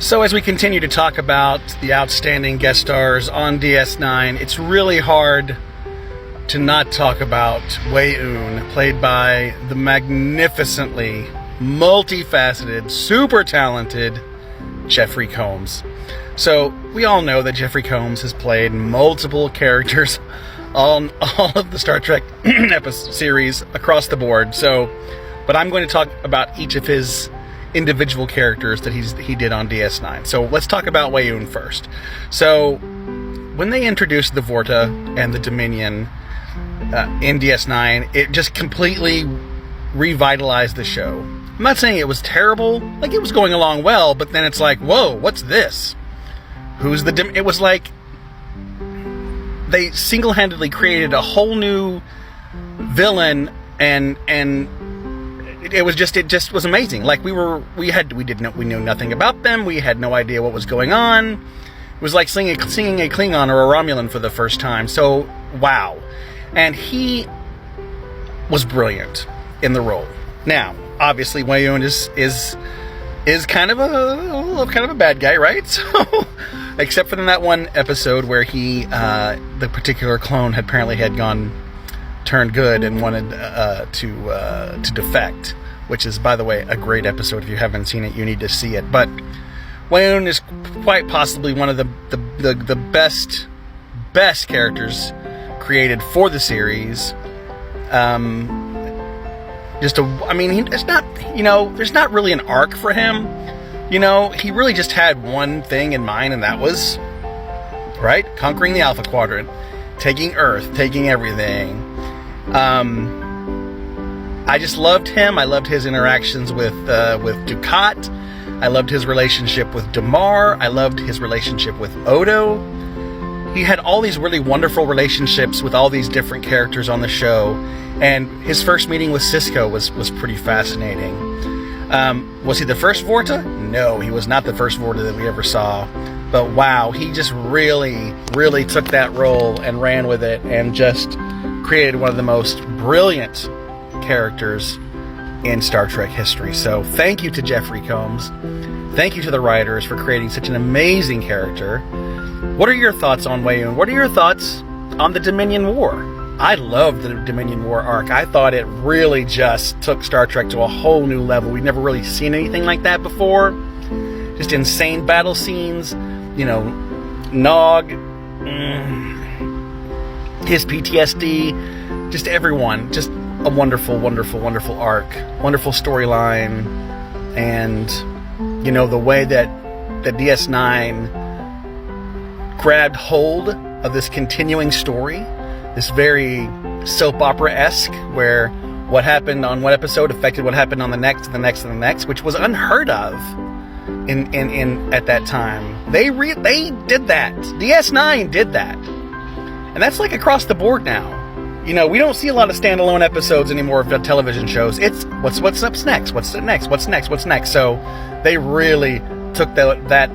So as we continue to talk about the outstanding guest stars on DS9, it's really hard to not talk about Weyoun, played by the magnificently multifaceted, super talented Jeffrey Combs. So we all know that Jeffrey Combs has played multiple characters on all of the Star Trek series across the board. But I'm going to talk about each of his individual characters that he did on DS9. So let's talk about Weyoun first. So when they introduced the Vorta and the Dominion in DS9, it just completely revitalized the show. I'm not saying it was terrible, like it was going along well, but then it's like, whoa, what's this? Who's the it was like they single-handedly created a whole new villain, and it just was amazing. Like we knew nothing about them. We had no idea what was going on. It was like seeing a Klingon or a Romulan for the first time. So wow, and he was brilliant in the role. Now, obviously, Weyoun is kind of a bad guy, right? So, except for in that one episode where the particular clone apparently had turned good and wanted to defect, which is, by the way, a great episode. If you haven't seen it, you need to see it. But Weyoun is quite possibly one of the best characters created for the series. It's not, there's not really an arc for him. He really just had one thing in mind, and that was, right, conquering the Alpha Quadrant, taking Earth, taking everything. I just loved him. I loved his interactions with Dukat. I loved his relationship with Damar. I loved his relationship with Odo. He had all these really wonderful relationships with all these different characters on the show, and his first meeting with Sisko was pretty fascinating. Was he the first Vorta? No, he was not the first Vorta that we ever saw. But wow, he just really, really took that role and ran with it and just created one of the most brilliant characters in Star Trek history. So thank you to Jeffrey Combs. Thank you to the writers for creating such an amazing character. What are your thoughts on Weyoun? What are your thoughts on the Dominion War? I loved the Dominion War arc. I thought it really just took Star Trek to a whole new level. We'd never really seen anything like that before. Just insane battle scenes. Nog, his PTSD, just everyone. Just a wonderful, wonderful, wonderful arc. Wonderful storyline. And, the way that the DS9 grabbed hold of this continuing story, this very soap opera-esque, where what happened on one episode affected what happened on the next, and the next, and the next, which was unheard of in at that time. They did that. DS9 did that, and that's like across the board now. We don't see a lot of standalone episodes anymore of television shows. It's what's up next, what's next, what's next, what's next. So they really took that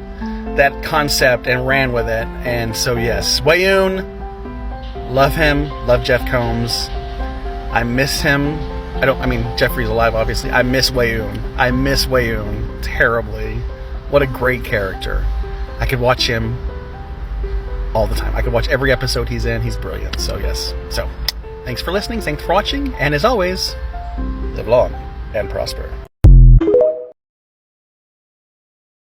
concept and ran with it. And so yes, Weyoun, love him, love Jeff Combs. I miss him. Jeffrey's alive, obviously. I miss Weyoun terribly. What a great character. I could watch him all the time. I could watch every episode he's in. He's brilliant. So yes. So thanks for listening, thanks for watching, and as always, live long and prosper.